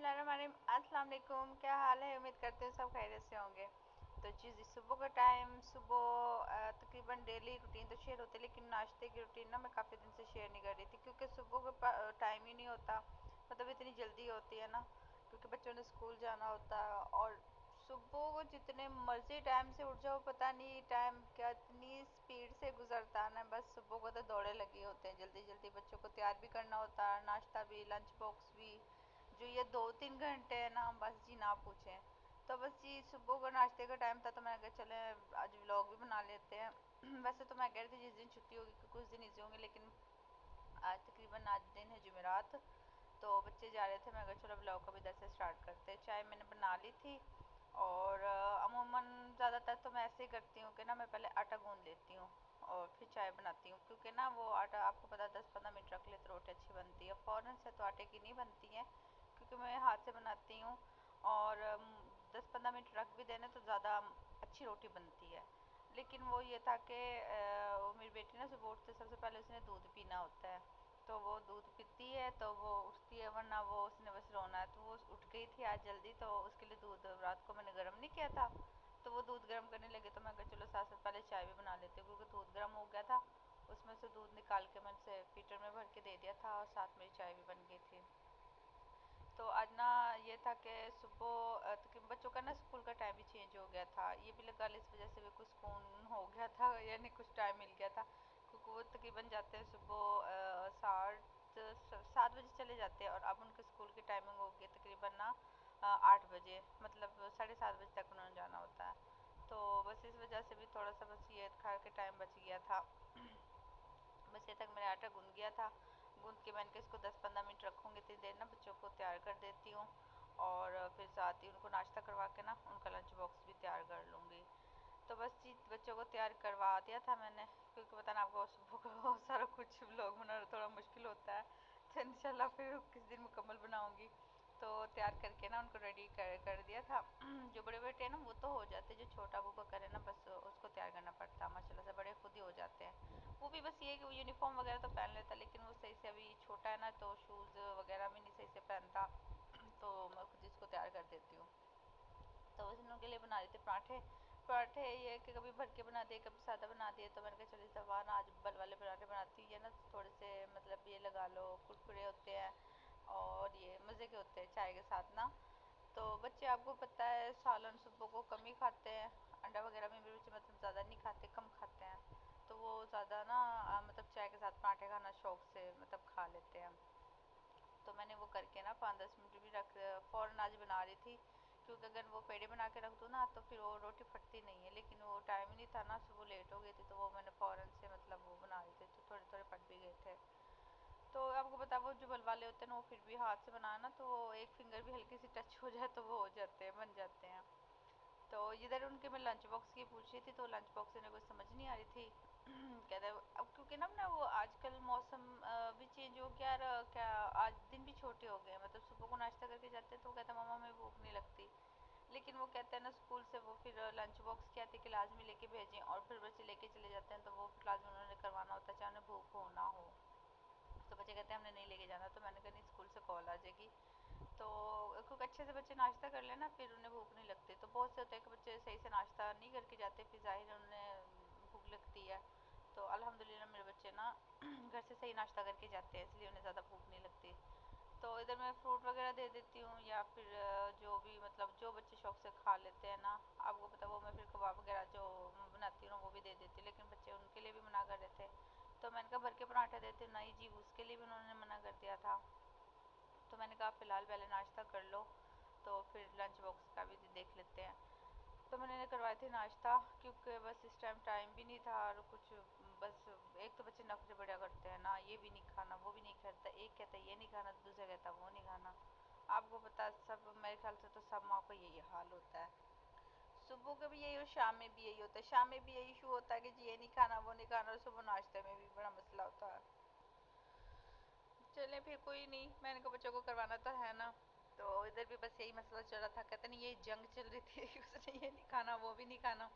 अस्सलाम वालेकुम। क्या हाल है? उम्मीद करते हैं सब खैरियत से होंगे। तो जी सुबह का टाइम, सुबह तकरीबन डेली रूटीन तो शेयर होती है, लेकिन नाश्ते की रूटीन ना मैं काफ़ी दिन से शेयर नहीं कर रही थी, क्योंकि सुबह का टाइम ही नहीं होता। मतलब इतनी जल्दी होती है ना, क्योंकि बच्चों ने स्कूल जाना होता है। और सुबह को जितने मर्जी टाइम से उठ जाओ, पता नहीं टाइम क्या इतनी स्पीड से गुजरता है ना। बस सुबह को तो दौड़े लगे होते हैं, जल्दी जल्दी बच्चों को तैयार भी करना होता है, नाश्ता भी, लंच बॉक्स भी। जो ये 2-3 घंटे है ना, बस जी ना पूछें। तो बस जी सुबह को नाश्ते का टाइम था, तो मैंने कहा चले आज व्लॉग भी बना लेते हैं। वैसे तो मैं कह रही थी जिस दिन छुट्टी होगी कुछ दिन इजी होंगे, लेकिन आज दिन है जुमेरात, तो बच्चे जा रहे थे। मैं कहा चलो व्लॉग का भी इधर से स्टार्ट करते हैं। चाय मैंने बना ली थी, और अमूमन ज़्यादातर तो मैं ऐसे ही करती हूँ कि ना मैं पहले आटा गूंद लेती हूँ और फिर चाय बनाती हूँ, क्योंकि ना वो आटा आपको पता 10-15 मिनट रख ले तो रोटी अच्छी बनती है। फ़ौरन से तो आटे की नहीं बनती है, क्योंकि मैं हाथ से बनाती हूँ, और 10-15 मिनट रख भी देने तो ज़्यादा अच्छी रोटी बनती है। लेकिन वो ये था कि मेरी बेटी ना सुबह उठते सबसे पहले उसने दूध पीना होता है, तो वो दूध पीती है तो वो उठती है, वरना वो उसने बस रोना है। तो वो उठ गई थी आज जल्दी, तो उसके लिए दूध रात को मैंने गर्म नहीं किया था, तो वो दूध गर्म करने लगे। तो मैं कहा चलो साथ साथ पहले चाय भी बना लेते, क्योंकि दूध गर्म हो गया था। उसमें से दूध निकाल के मैंने से फीटर में भर के दे दिया था, और साथ मेरी चाय भी बन गई थी। तो आज ना ये था कि सुबह तकरीबन बच्चों का ना स्कूल का टाइम भी चेंज हो गया था। ये भी लगा इस वजह से भी कुछ सुकून हो गया था, यानी कुछ टाइम मिल गया था, क्योंकि वो तकरीबन जाते हैं सुबह 7 बजे चले जाते हैं, और अब उनके स्कूल की टाइमिंग हो गई तकरीबन ना 8 बजे, मतलब 7:30 बजे तक उन्होंने जाना होता है। तो बस इस वजह से भी थोड़ा सा बस ये खा के टाइम बच गया था। बस ये तक मेरा आटा गूंद गया था। गूंद के मैंने इसको 10-15 मिनट रखूँगी, इतनी देर ना बच्चों को तैयार कर देती हूँ, और फिर साथ ही उनको नाश्ता करवा के ना उनका लंच बॉक्स भी तैयार कर लूँगी। तो बस जी बच्चों को तैयार करवा दिया था मैंने, क्योंकि पता ना आपको सुबह का बहुत सारा कुछ व्लॉग बनाना थोड़ा मुश्किल होता है। तो इंशाल्लाह फिर किस दिन मुकम्मल बनाऊँगी। तो तैयार करके ना उनको रेडी कर दिया था। जो बड़े बेटे हैं ना वो तो हो जाते, जो छोटा अबू बकर है ना बस उसको तैयार करना पड़ता है। माशाल्लाह से बड़े खुद ही हो जाते हैं। वो भी बस ये कि वो यूनिफॉर्म वगैरह तो पहन लेता, लेकिन वो सही से अभी छोटा है ना, तो शूज़ वगैरह भी नहीं सही से पहनता। तो मैं खुद इसको तैयार कर देती हूँ। तो उस दिनों के लिए बना रही थी पराठे। पराठे ये कि कभी भर के बना दिए, कभी सादा बना दिए। तो मैंने कहा चलो इस दफ़ा ना आज बल वाले पराठे बनाती है ना, थोड़े से मतलब ये लगा लो कुरकुरे होते हैं, और ये मज़े के होते हैं चाय के साथ ना। तो बच्चे आपको पता है सालन सुबह को कम ही खाते हैं। अंडा वगैरह में मेरे बच्चे मतलब ज़्यादा नहीं खाते, कम खाते हैं। तो वो ज़्यादा ना मतलब चाय के साथ पराठे खाना शौक से मतलब खा लेते हैं। तो मैंने वो करके ना 5-10 मिनट भी रख फ़ौरन आज बना रही थी, क्योंकि अगर वो पेड़े बना के रख दूँ ना तो फिर वो रोटी फटती नहीं है। लेकिन वो टाइम ही नहीं था ना, सुबह लेट हो गई थी, तो वो मैंने फ़ौरन से मतलब वो बना रही थी, तो थोड़े थोड़े फट भी गए थे। तो आपको पता वो जो बल वाले होते हैं ना, वो फिर भी हाथ से बनाना, तो वो एक फिंगर भी हल्की सी टच हो जाए तो वो हो जाते हैं, बन जाते हैं। तो इधर उनके मैं लंच बॉक्स की पूछ रही थी, तो लंच बॉक्स इन्हें कुछ समझ नहीं आ रही थी। कहते अब क्योंकि ना वो आजकल मौसम भी चेंज हो गया, और क्या आज दिन भी छोटे हो गए। मतलब सुबह को नाश्ता करके जाते हैं तो वो कहते हैं मम्मा हमें भूख नहीं लगती। लेकिन वो कहते हैं ना स्कूल से वो फिर लंच बॉक्स क्या आती है कि लाजमी लेके भेजें, और फिर बच्चे लेके चले जाते हैं, तो वो फिर लाजमी उन्होंने करवाना होता है, चाहे उन्हें भूख हो ना हो। तो बच्चे कहते हैं हमने नहीं लेके जाना। तो मैंने कहा नहीं, स्कूल से कॉल आ जाएगी, तो क्योंकि अच्छे से बच्चे नाश्ता कर लेना फिर उन्हें भूख नहीं लगती। तो बहुत से होते हैं कि बच्चे सही से नाश्ता नहीं करके जाते, फिर जाहिर है उन्हें भूख लगती है। तो अल्हम्दुलिल्लाह मेरे बच्चे ना घर से सही नाश्ता करके जाते हैं, इसलिए उन्हें ज़्यादा भूख नहीं लगती। तो इधर मैं फ्रूट वगैरह दे देती हूँ, या फिर जो भी मतलब जो बच्चे शौक से खा लेते हैं ना, आपको पता वो मैं फिर कबाब वगैरह जो बनाती हूँ ना वो भी दे देती हूँ। लेकिन बच्चे उनके लिए भी मना कर रहे थे, तो मैंने कहा भर के पराठे देते हूँ। नहीं जी, उसके लिए भी उन्होंने मना कर दिया था। तो मैंने कहा फ़िलहाल पहले नाश्ता कर लो, तो फिर लंच बॉक्स का भी देख लेते हैं। तो मैंने करवाए थे नाश्ता, क्योंकि बस इस टाइम भी नहीं था, और कुछ बस एक तो बच्चे नखरे बड़ा करते हैं ना, ये भी नहीं खाना वो भी नहीं खाता, एक कहता है ये नहीं खाना तो दूसरा कहता वो नहीं खाना। आपको पता सब मेरे ख्याल से तो सब माँ का यही हाल होता है। सुबह का भी यही और शाम में भी यही होता है। शाम में भी यही इशू होता है कि जी ये नहीं खाना वो नहीं खाना, और सुबह नाश्ते में भी बड़ा मसला होता है। चले फिर कोई नहीं, मैंने कहा बच्चों को करवाना तो है ना। तो इधर भी बस यही मसला चल रहा था, कहते नहीं ये जंग चल रही थी उसने ये नहीं खाना वो भी नहीं खाना।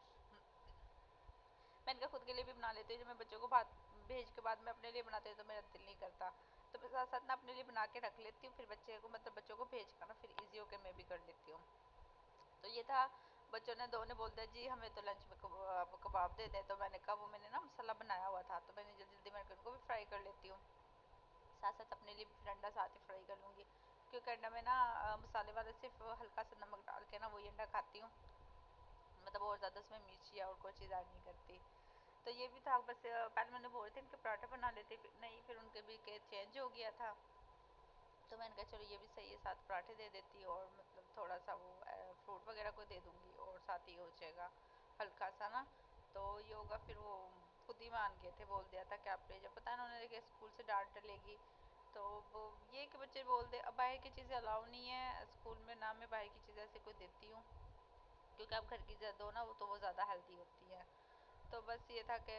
मैंने कहा खुद के लिए भी बना लेते हैं, जब मैं बच्चों को भात भेज के बाद में अपने लिए बनाते हैं तो मेरा दिल नहीं करता। تو میں ساتھ ساتھ نا اپنے لیے بنا کے رکھ لیتی ہوں، پھر بچے کو مطلب بچوں کو بھیج کر نا پھر ایزی ہو کے میں بھی کر لیتی ہوں۔ تو یہ تھا، بچوں نے دو نے بول دیا جی ہمیں تو لنچ میں کباب دے دیں، تو میں نے کہا وہ میں نے نا مسالہ بنایا ہوا تھا، تو میں نے جلدی جلدی میں ان کو بھی فرائی کر لیتی ہوں، ساتھ ساتھ اپنے لیے بھی پھر انڈا ساتھ ہی فرائی کر لوں گی، کیونکہ انڈا میں نا مسالے والا صرف ہلکا سا نمک ڈال کے نا وہی انڈا کھاتی ہوں، مطلب اور زیادہ اس میں مرچ یا اور کوئی چیز ایڈ نہیں کرتی۔ تو یہ بھی تھا، بس پہلے میں نے بولے تھے ان کے پراٹھے بنا لیتے، نہیں پھر ان کے بھی کہ چینج ہو گیا تھا، تو میں نے کہا چلو یہ بھی صحیح ہے، ساتھ پراٹھے دے دیتی اور مطلب تھوڑا سا وہ فروٹ وغیرہ کو دے دوں گی اور ساتھ یہ ہو جائے گا ہلکا سا نا، تو یہ ہوگا۔ پھر وہ خود ہی مان گئے تھے، بول دیا تھا کہ آپ لے جب پتہ ہے انہوں نے کہ اسکول سے ڈانٹ لے گی، تو وہ یہ کہ بچے بول دے اب باہر کی چیزیں الاؤ نہیں ہے اسکول میں، نہ میں باہر کی چیزیں ایسے کوئی دیتی ہوں، کیونکہ آپ گھر کی دو نا وہ تو وہ زیادہ ہیلدی ہوتی ہے۔ تو بس یہ تھا کہ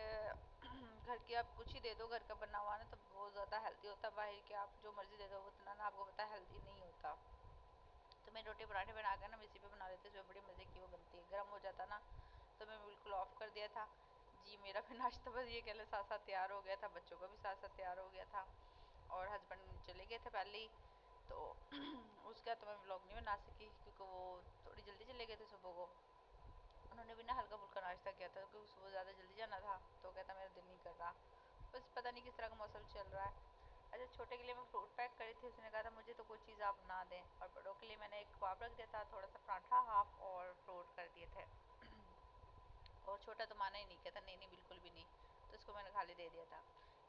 گھر کی آپ کچھ ہی دے دو، گھر کا بنا ہوا نا تو بہت زیادہ ہیلدی ہوتا ہے، باہر کے آپ جو مرضی دے دو وہ اتنا نا آپ کو پتہ ہے ہیلدی نہیں ہوتا۔ تو میں روٹی پراٹھے بنا کر نا اسی پہ بنا لیتی، اس میں بڑی مزے کی وہ بنتی ہے، گرم ہو جاتا نا تو میں بالکل آف کر دیا تھا جی، میرا بھی ناشتہ بس یہ کہہ لیں ساتھ ساتھ تیار ہو گیا تھا، بچوں کا بھی ساتھ ساتھ تیار ہو گیا تھا، اور ہسبینڈ چلے گئے تھے پہلے ہی، تو اس کا تو میں ولاگ نہیں بنا سکی کیونکہ وہ تھوڑی جلدی چلے گئے تھے صبح کو، انہوں نے بھی نا ہلکا پھلکا ناشتہ کیا تھا کیونکہ صبح زیادہ جلدی جانا تھا، تو کہتا میرا دل نہیں کر رہا، بس پتہ نہیں کس طرح کا موسم چل رہا ہے۔ اچھا چھوٹے کے لیے میں فروٹ پیک کری تھی، اس نے کہا تھا مجھے تو کوئی چیز آپ نہ دیں، اور بڑوں کے لیے میں نے ایک کباب رکھ دیا تھا، تھوڑا سا پراٹھا ہاف اور فروٹ کر دیے تھے، اور چھوٹا تو مانا ہی نہیں، کہتا نہیں نہیں بالکل بھی نہیں، تو اس کو میں نے خالی دے دیا تھا۔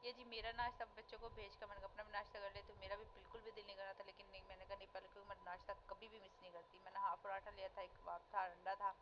یہ جی میرا ناشتہ بچوں کو بھیج کر میں نے اپنا بھی ناشتہ کر لیا، تو میرا بھی بالکل بھی دل نہیں کر رہا تھا، لیکن نہیں میں نے کہا نہیں پہلے کیونکہ میں ناشتہ کبھی بھی مس نہیں کرتی، میں نے ہاف پراٹھا لیا تھا، ایک کباب تھا، انڈا تھا،